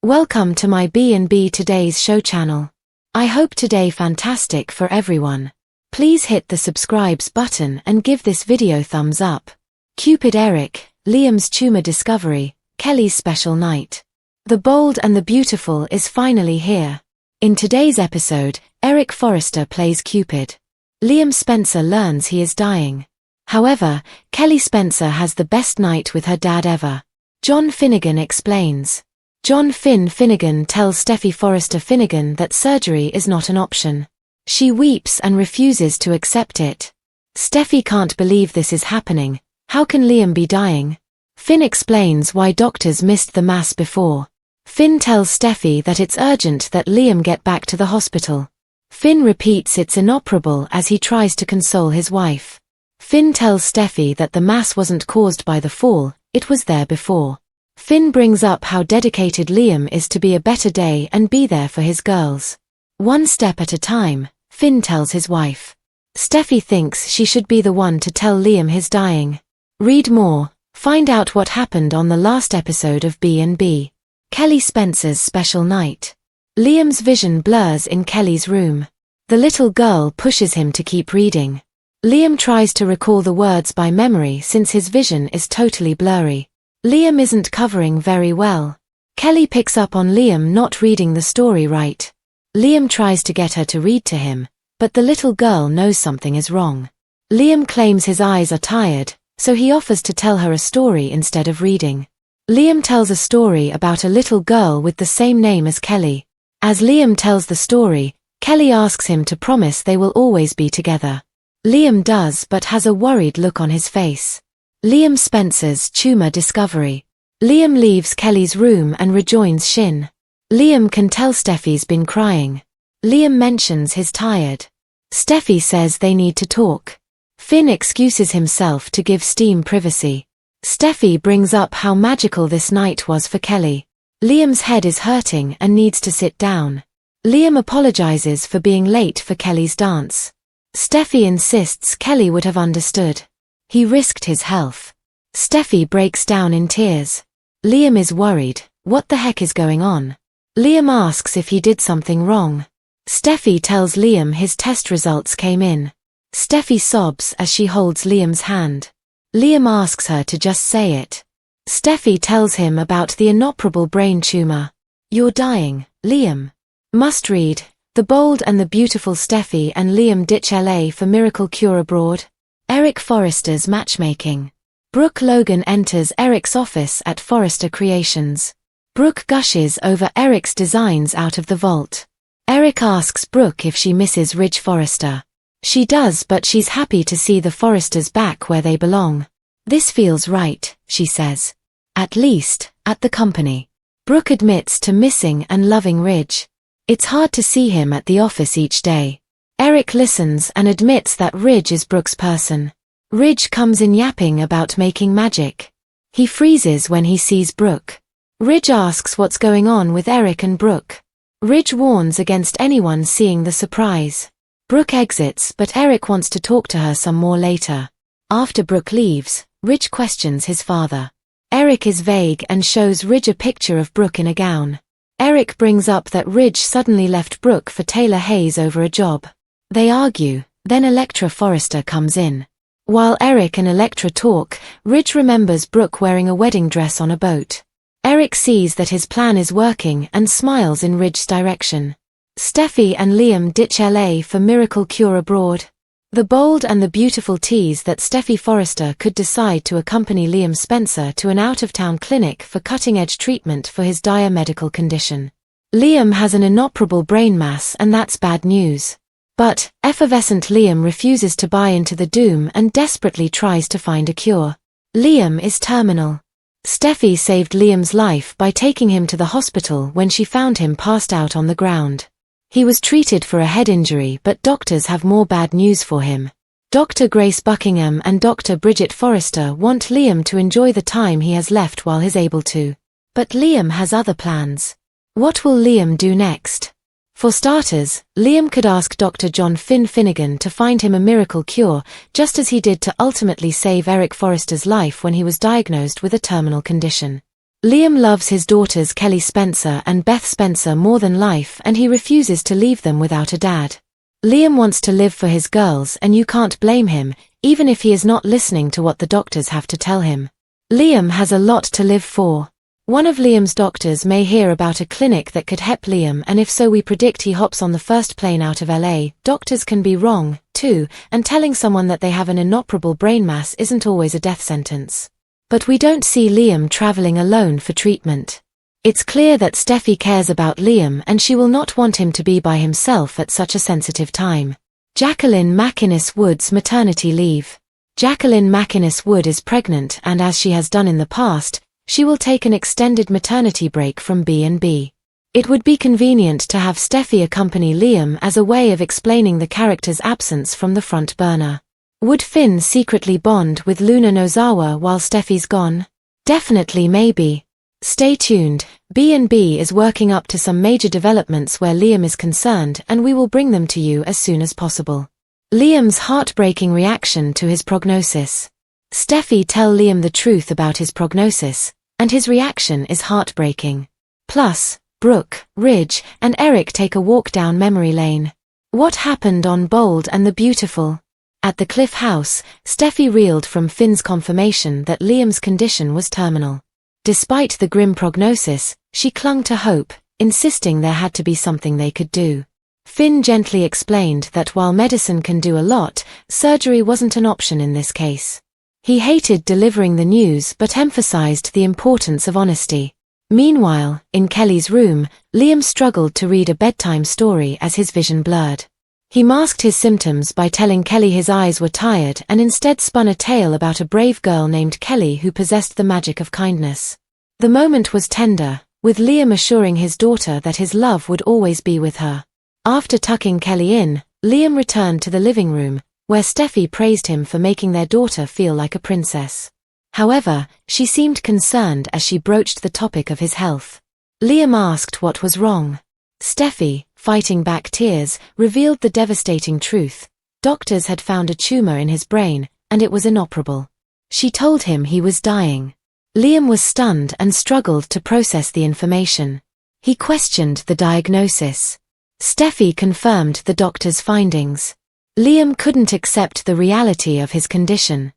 Welcome to my B&B Today's Show channel. I hope today fantastic for everyone. Please hit the subscribes button and give this video thumbs up. Cupid Eric, Liam's tumor discovery, Kelly's special night. The Bold and the Beautiful is finally here. In today's episode, Eric Forrester plays Cupid. Liam Spencer learns he is dying. However, Kelly Spencer has the best night with her dad ever. John Finnegan explains. John Finnegan tells Steffy Forrester Finnegan that surgery is not an option. She weeps and refuses to accept it. Steffy can't believe this is happening. How can Liam be dying? Finn explains why doctors missed the mass before. Finn tells Steffy that it's urgent that Liam get back to the hospital. Finn repeats it's inoperable as he tries to console his wife. Finn tells Steffy that the mass wasn't caused by the fall, it was there before. Finn brings up how dedicated Liam is to be a better day and be there for his girls. One step at a time, Finn tells his wife. Steffy thinks she should be the one to tell Liam he's dying. Read more, find out what happened on the last episode of B&B. Kelly Spencer's special night. Liam's vision blurs in Kelly's room. The little girl pushes him to keep reading. Liam tries to recall the words by memory since his vision is totally blurry. Liam isn't covering very well. Kelly picks up on Liam not reading the story right. Liam tries to get her to read to him, but the little girl knows something is wrong. Liam claims his eyes are tired, so he offers to tell her a story instead of reading. Liam tells a story about a little girl with the same name as Kelly. As Liam tells the story, Kelly asks him to promise they will always be together. Liam does but has a worried look on his face. Liam Spencer's tumor discovery. Liam leaves Kelly's room and rejoins Shin. Liam can tell Steffy's been crying. Liam mentions he's tired. Steffy says they need to talk. Finn excuses himself to give Steam privacy. Steffy brings up how magical this night was for Kelly. Liam's head is hurting and needs to sit down. Liam apologizes for being late for Kelly's dance. Steffy insists Kelly would have understood. He risked his health. Steffy breaks down in tears. Liam is worried. What the heck is going on? Liam asks if he did something wrong. Steffy tells Liam his test results came in. Steffy sobs as she holds Liam's hand. Liam asks her to just say it. Steffy tells him about the inoperable brain tumor. You're dying, Liam. Must read. The Bold and the Beautiful. Steffy and Liam ditch LA for miracle cure abroad. Eric Forrester's matchmaking. Brooke Logan enters Eric's office at Forrester Creations. Brooke gushes over Eric's designs out of the vault. Eric asks Brooke if she misses Ridge Forrester. She does, but she's happy to see the Forresters back where they belong. This feels right, she says. At least, at the company. Brooke admits to missing and loving Ridge. It's hard to see him at the office each day. Eric listens and admits that Ridge is Brooke's person. Ridge comes in yapping about making magic. He freezes when he sees Brooke. Ridge asks what's going on with Eric and Brooke. Ridge warns against anyone seeing the surprise. Brooke exits, but Eric wants to talk to her some more later. After Brooke leaves, Ridge questions his father. Eric is vague and shows Ridge a picture of Brooke in a gown. Eric brings up that Ridge suddenly left Brooke for Taylor Hayes over a job. They argue, then Elektra Forrester comes in. While Eric and Elektra talk, Ridge remembers Brooke wearing a wedding dress on a boat. Eric sees that his plan is working and smiles in Ridge's direction. Steffy and Liam ditch LA for miracle cure abroad. The Bold and the Beautiful tease that Steffy Forrester could decide to accompany Liam Spencer to an out-of-town clinic for cutting-edge treatment for his dire medical condition. Liam has an inoperable brain mass and that's bad news. But, effervescent Liam refuses to buy into the doom and desperately tries to find a cure. Liam is terminal. Steffy saved Liam's life by taking him to the hospital when she found him passed out on the ground. He was treated for a head injury, but doctors have more bad news for him. Dr. Grace Buckingham and Dr. Bridget Forrester want Liam to enjoy the time he has left while he's able to. But Liam has other plans. What will Liam do next? For starters, Liam could ask Dr. John Finnegan to find him a miracle cure, just as he did to ultimately save Eric Forrester's life when he was diagnosed with a terminal condition. Liam loves his daughters Kelly Spencer and Beth Spencer more than life, and he refuses to leave them without a dad. Liam wants to live for his girls, and you can't blame him, even if he is not listening to what the doctors have to tell him. Liam has a lot to live for. One of Liam's doctors may hear about a clinic that could help Liam, and if so, we predict he hops on the first plane out of LA. Doctors can be wrong, too, and telling someone that they have an inoperable brain mass isn't always a death sentence. But we don't see Liam traveling alone for treatment. It's clear that Steffi cares about Liam, and she will not want him to be by himself at such a sensitive time. Jacqueline MacInnes Wood's maternity leave. Jacqueline MacInnes Wood is pregnant, and as she has done in the past, she will take an extended maternity break from B&B. It would be convenient to have Steffi accompany Liam as a way of explaining the character's absence from the front burner. Would Finn secretly bond with Luna Nozawa while Steffi's gone? Definitely, maybe. Stay tuned. B&B is working up to some major developments where Liam is concerned, and we will bring them to you as soon as possible. Liam's heartbreaking reaction to his prognosis. Steffi tell Liam the truth about his prognosis, and his reaction is heartbreaking. Plus, Brooke, Ridge, and Eric take a walk down memory lane. What happened on Bold and the Beautiful? At the Cliff House, Steffi reeled from Finn's confirmation that Liam's condition was terminal. Despite the grim prognosis, she clung to hope, insisting there had to be something they could do. Finn gently explained that while medicine can do a lot, surgery wasn't an option in this case. He hated delivering the news but emphasized the importance of honesty. Meanwhile, in Kelly's room, Liam struggled to read a bedtime story as his vision blurred. He masked his symptoms by telling Kelly his eyes were tired and instead spun a tale about a brave girl named Kelly who possessed the magic of kindness. The moment was tender, with Liam assuring his daughter that his love would always be with her. After tucking Kelly in, Liam returned to the living room, where Steffi praised him for making their daughter feel like a princess. However, she seemed concerned as she broached the topic of his health. Liam asked what was wrong. Steffi, fighting back tears, revealed the devastating truth. Doctors had found a tumor in his brain, and it was inoperable. She told him he was dying. Liam was stunned and struggled to process the information. He questioned the diagnosis. Steffi confirmed the doctor's findings. Liam couldn't accept the reality of his condition.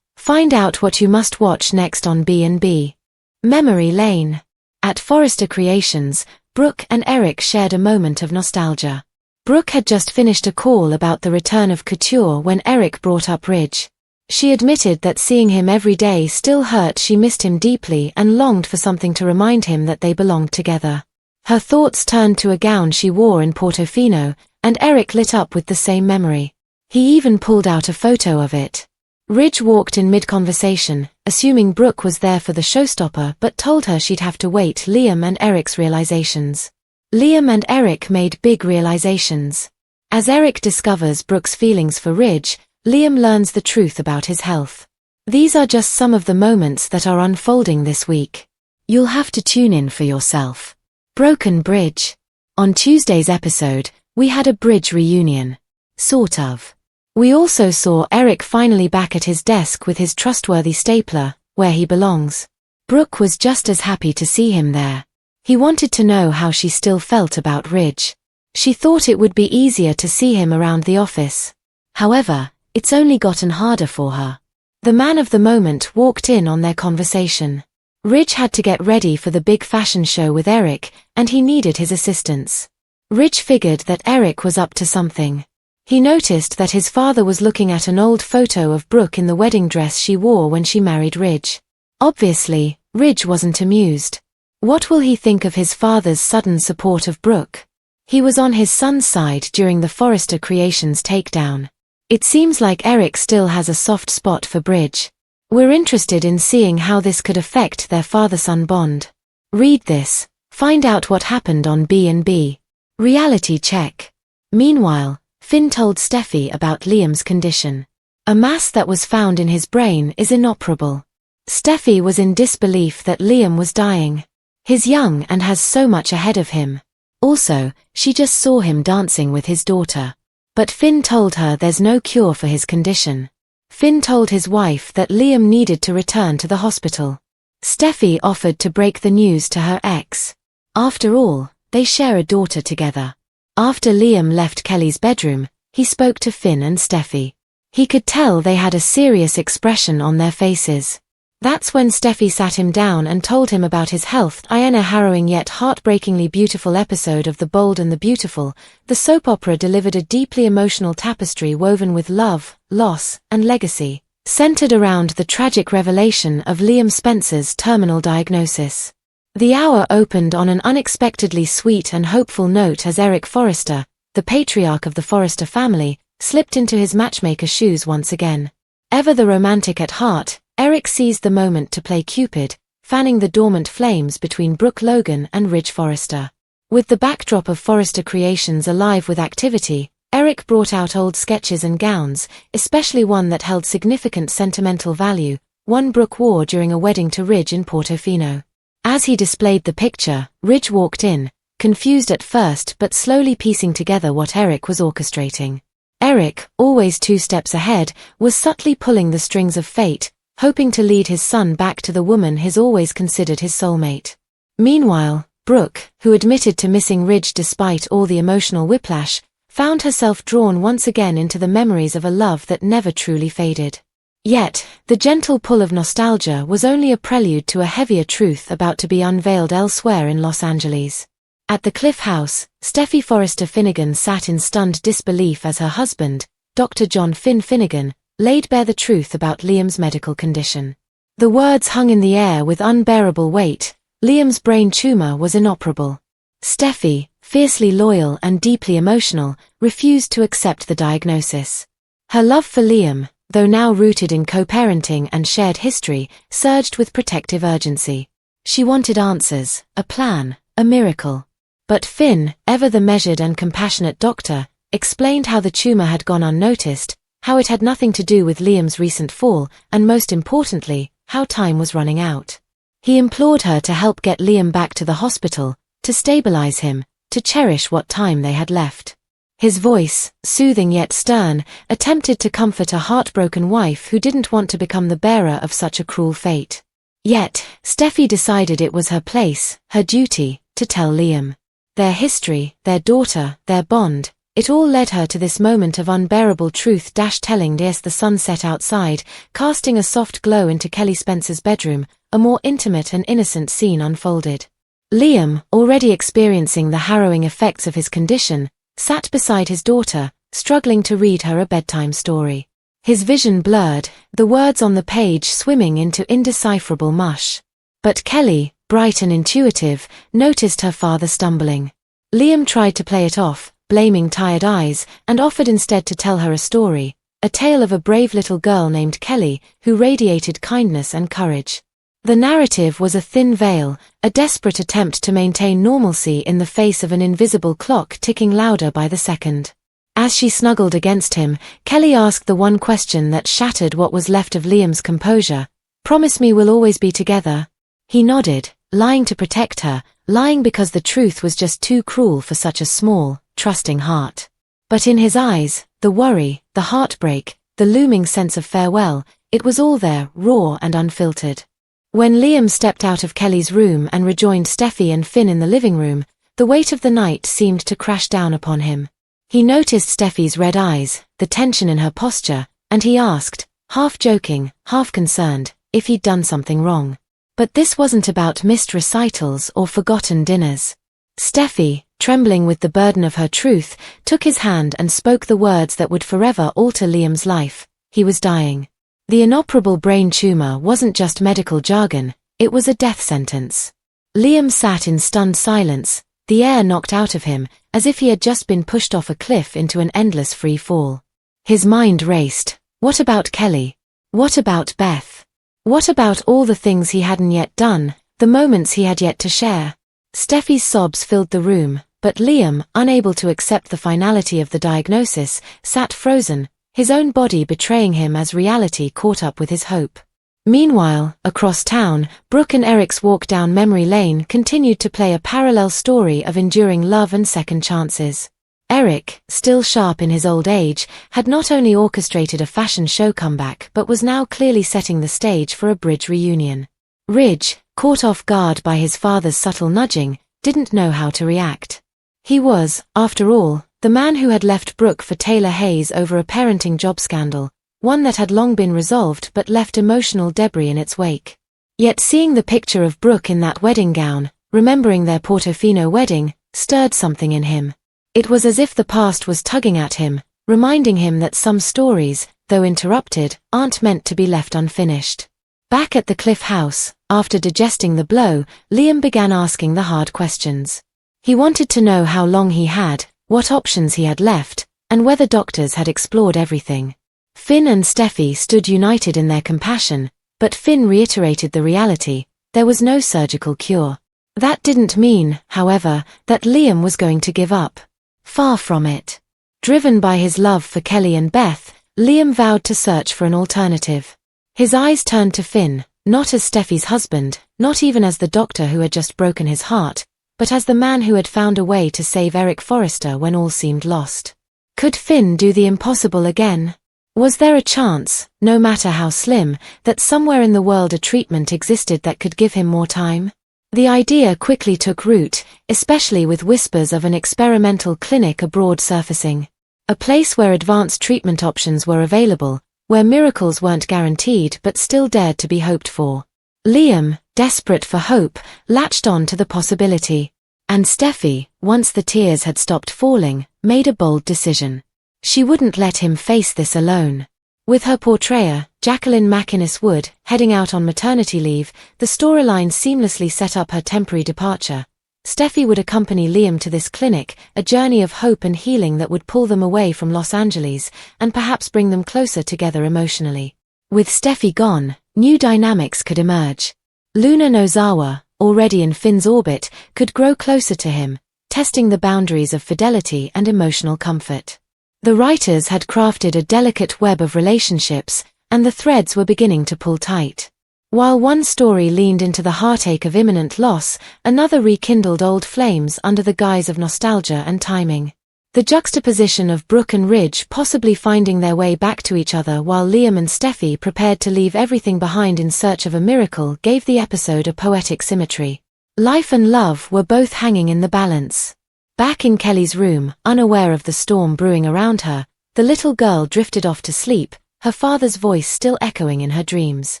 Find out what you must watch next on B&B. Memory Lane. At Forrester Creations, Brooke and Eric shared a moment of nostalgia. Brooke had just finished a call about the return of Couture when Eric brought up Ridge. She admitted that seeing him every day still hurt. She missed him deeply and longed for something to remind him that they belonged together. Her thoughts turned to a gown she wore in Portofino, and Eric lit up with the same memory. He even pulled out a photo of it. Ridge walked in mid-conversation, assuming Brooke was there for the showstopper, but told her she'd have to wait. Liam and Eric's realizations. Liam and Eric made big realizations. As Eric discovers Brooke's feelings for Ridge, Liam learns the truth about his health. These are just some of the moments that are unfolding this week. You'll have to tune in for yourself. Broken Bridge. On Tuesday's episode, we had a bridge reunion. Sort of. We also saw Eric finally back at his desk with his trustworthy stapler, where he belongs. Brooke was just as happy to see him there. He wanted to know how she still felt about Ridge. She thought it would be easier to see him around the office. However, it's only gotten harder for her. The man of the moment walked in on their conversation. Ridge had to get ready for the big fashion show with Eric, and he needed his assistance. Ridge figured that Eric was up to something. He noticed that his father was looking at an old photo of Brooke in the wedding dress she wore when she married Ridge. Obviously, Ridge wasn't amused. What will he think of his father's sudden support of Brooke? He was on his son's side during the Forrester Creations takedown. It seems like Eric still has a soft spot for Ridge. We're interested in seeing how this could affect their father-son bond. Read this. Find out what happened on B&B. Reality check. Meanwhile, Finn told Steffi about Liam's condition. A mass that was found in his brain is inoperable. Steffi was in disbelief that Liam was dying. He's young and has so much ahead of him. Also, she just saw him dancing with his daughter. But Finn told her there's no cure for his condition. Finn told his wife that Liam needed to return to the hospital. Steffi offered to break the news to her ex. After all, they share a daughter together. After Liam left Kelly's bedroom, he spoke to Finn and Steffi. He could tell they had a serious expression on their faces. That's when Steffi sat him down and told him about his health. In a harrowing yet heartbreakingly beautiful episode of The Bold and the Beautiful, the soap opera delivered a deeply emotional tapestry woven with love, loss, and legacy, centered around the tragic revelation of Liam Spencer's terminal diagnosis. The hour opened on an unexpectedly sweet and hopeful note as Eric Forrester, the patriarch of the Forrester family, slipped into his matchmaker's shoes once again. Ever the romantic at heart, Eric seized the moment to play Cupid, fanning the dormant flames between Brooke Logan and Ridge Forrester. With the backdrop of Forrester Creations alive with activity, Eric brought out old sketches and gowns, especially one that held significant sentimental value, one Brooke wore during a wedding to Ridge in Portofino. As he displayed the picture, Ridge walked in, confused at first but slowly piecing together what Eric was orchestrating. Eric, always 2 steps ahead, was subtly pulling the strings of fate, hoping to lead his son back to the woman he's always considered his soulmate. Meanwhile, Brooke, who admitted to missing Ridge despite all the emotional whiplash, found herself drawn once again into the memories of a love that never truly faded. Yet, the gentle pull of nostalgia was only a prelude to a heavier truth about to be unveiled elsewhere in Los Angeles. At the Cliff House, Steffi Forrester Finnegan sat in stunned disbelief as her husband, Dr. John Finn Finnegan, laid bare the truth about Liam's medical condition. The words hung in the air with unbearable weight. Liam's brain tumor was inoperable. Steffi, fiercely loyal and deeply emotional, refused to accept the diagnosis. Her love for Liam, though now rooted in co-parenting and shared history, surged with protective urgency. She wanted answers, a plan, a miracle. But Finn, ever the measured and compassionate doctor, explained how the tumor had gone unnoticed, how it had nothing to do with Liam's recent fall, and most importantly, how time was running out. He implored her to help get Liam back to the hospital, to stabilize him, to cherish what time they had left. His voice, soothing yet stern, attempted to comfort a heartbroken wife who didn't want to become the bearer of such a cruel fate. Yet, Steffi decided it was her place, her duty, to tell Liam. Their history, their daughter, their bond, it all led her to this moment of unbearable truth. Telling as the sun set outside, casting a soft glow into Kelly Spencer's bedroom, a more intimate and innocent scene unfolded. Liam, already experiencing the harrowing effects of his condition, sat beside his daughter, struggling to read her a bedtime story. His vision blurred, the words on the page swimming into indecipherable mush. But Kelly, bright and intuitive, noticed her father stumbling. Liam tried to play it off, blaming tired eyes, and offered instead to tell her a story, a tale of a brave little girl named Kelly, who radiated kindness and courage. The narrative was a thin veil, a desperate attempt to maintain normalcy in the face of an invisible clock ticking louder by the second. As she snuggled against him, Kelly asked the one question that shattered what was left of Liam's composure. "Promise me we'll always be together?" He nodded, lying to protect her, lying because the truth was just too cruel for such a small, trusting heart. But in his eyes, the worry, the heartbreak, the looming sense of farewell, it was all there, raw and unfiltered. When Liam stepped out of Kelly's room and rejoined Steffi and Finn in the living room, the weight of the night seemed to crash down upon him. He noticed Steffi's red eyes, the tension in her posture, and he asked, half joking, half concerned, if he'd done something wrong. But this wasn't about missed recitals or forgotten dinners. Steffi, trembling with the burden of her truth, took his hand and spoke the words that would forever alter Liam's life. He was dying. The inoperable brain tumor wasn't just medical jargon, it was a death sentence. Liam sat in stunned silence, the air knocked out of him, as if he had just been pushed off a cliff into an endless free fall. His mind raced. What about Kelly? What about Beth? What about all the things he hadn't yet done, the moments he had yet to share? Steffi's sobs filled the room, but Liam, unable to accept the finality of the diagnosis, sat frozen, his own body betraying him as reality caught up with his hope. Meanwhile, across town, Brooke and Eric's walk down memory lane continued to play a parallel story of enduring love and second chances. Eric, still sharp in his old age, had not only orchestrated a fashion show comeback but was now clearly setting the stage for a bridge reunion. Ridge, caught off guard by his father's subtle nudging, didn't know how to react. He was, after all, the man who had left Brooke for Taylor Hayes over a parenting job scandal, one that had long been resolved but left emotional debris in its wake. Yet seeing the picture of Brooke in that wedding gown, remembering their Portofino wedding, stirred something in him. It was as if the past was tugging at him, reminding him that some stories, though interrupted, aren't meant to be left unfinished. Back at the Cliff House, after digesting the blow, Liam began asking the hard questions. He wanted to know how long he had, what options he had left, and whether doctors had explored everything. Finn and Steffi stood united in their compassion, but Finn reiterated the reality: there was no surgical cure. That didn't mean, however, that Liam was going to give up. Far from it. Driven by his love for Kelly and Beth, Liam vowed to search for an alternative. His eyes turned to Finn, not as Steffi's husband, not even as the doctor who had just broken his heart, but as the man who had found a way to save Eric Forrester when all seemed lost. Could Finn do the impossible again? Was there a chance, no matter how slim, that somewhere in the world a treatment existed that could give him more time? The idea quickly took root, especially with whispers of an experimental clinic abroad surfacing. A place where advanced treatment options were available, where miracles weren't guaranteed but still dared to be hoped for. Liam, desperate for hope, latched on to the possibility. And Steffi, once the tears had stopped falling, made a bold decision. She wouldn't let him face this alone. With her portrayer, Jacqueline MacInnes Wood, heading out on maternity leave, the storyline seamlessly set up her temporary departure. Steffi would accompany Liam to this clinic, a journey of hope and healing that would pull them away from Los Angeles, and perhaps bring them closer together emotionally. With Steffi gone, new dynamics could emerge. Luna Nozawa, already in Finn's orbit, could grow closer to him, testing the boundaries of fidelity and emotional comfort. The writers had crafted a delicate web of relationships, and the threads were beginning to pull tight. While one story leaned into the heartache of imminent loss, another rekindled old flames under the guise of nostalgia and timing. The juxtaposition of Brooke and Ridge possibly finding their way back to each other while Liam and Steffi prepared to leave everything behind in search of a miracle gave the episode a poetic symmetry. Life and love were both hanging in the balance. Back in Kelly's room, unaware of the storm brewing around her, the little girl drifted off to sleep, her father's voice still echoing in her dreams.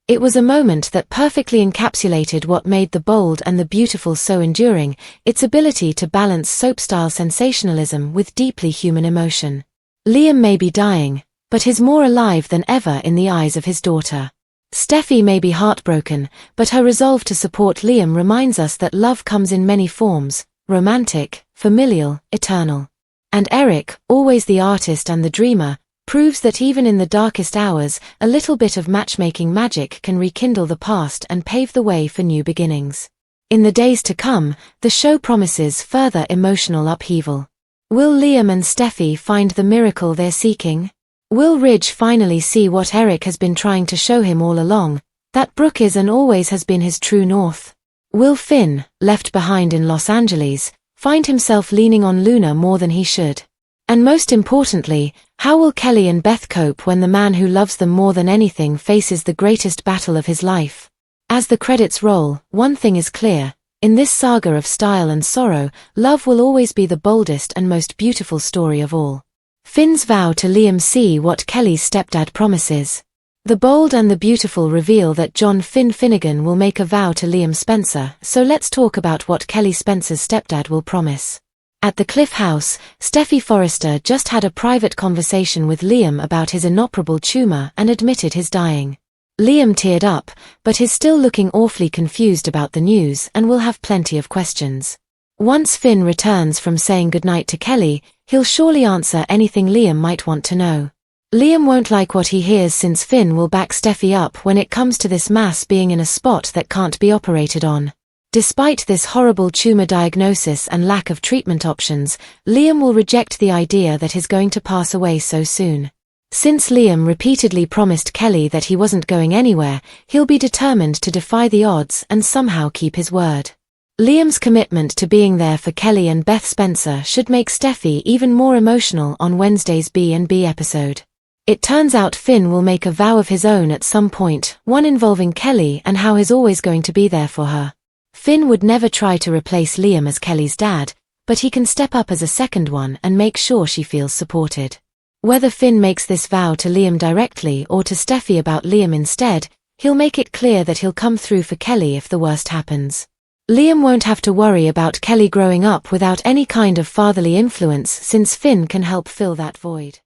It was a moment that perfectly encapsulated what made the bold and the beautiful so enduring, its ability to balance soap-style sensationalism with deeply human emotion. Liam may be dying, but is more alive than ever in the eyes of his daughter. Steffi may be heartbroken, but her resolve to support Liam reminds us that love comes in many forms: romantic, familial, eternal. And Eric, always the artist and the dreamer, proves that even in the darkest hours, a little bit of matchmaking magic can rekindle the past and pave the way for new beginnings. In the days to come, the show promises further emotional upheaval. Will Liam and Steffi find the miracle they're seeking? Will Ridge finally see what Eric has been trying to show him all along, that Brooke is and always has been his true north? Will Finn, left behind in Los Angeles, find himself leaning on Luna more than he should? And most importantly, how will Kelly and Beth cope when the man who loves them more than anything faces the greatest battle of his life? As the credits roll, one thing is clear: in this saga of style and sorrow, love will always be the boldest and most beautiful story of all. Finn's vow to Liam see what Kelly's stepdad promises. The bold and the beautiful reveal that John Finn Finnegan will make a vow to Liam Spencer, so let's talk about what Kelly Spencer's stepdad will promise. At the Cliff House, Steffi Forrester just had a private conversation with Liam about his inoperable tumor and admitted his dying. Liam teared up, but is still looking awfully confused about the news and will have plenty of questions. Once Finn returns from saying goodnight to Kelly, he'll surely answer anything Liam might want to know. Liam won't like what he hears since Finn will back Steffi up when it comes to this mass being in a spot that can't be operated on. Despite this horrible tumor diagnosis and lack of treatment options, Liam will reject the idea that he's going to pass away so soon. Since Liam repeatedly promised Kelly that he wasn't going anywhere, he'll be determined to defy the odds and somehow keep his word. Liam's commitment to being there for Kelly and Beth Spencer should make Steffi even more emotional on Wednesday's B&B episode. It turns out Finn will make a vow of his own at some point, one involving Kelly and how he's always going to be there for her. Finn would never try to replace Liam as Kelly's dad, but he can step up as a second one and make sure she feels supported. Whether Finn makes this vow to Liam directly or to Steffi about Liam instead, he'll make it clear that he'll come through for Kelly if the worst happens. Liam won't have to worry about Kelly growing up without any kind of fatherly influence since Finn can help fill that void.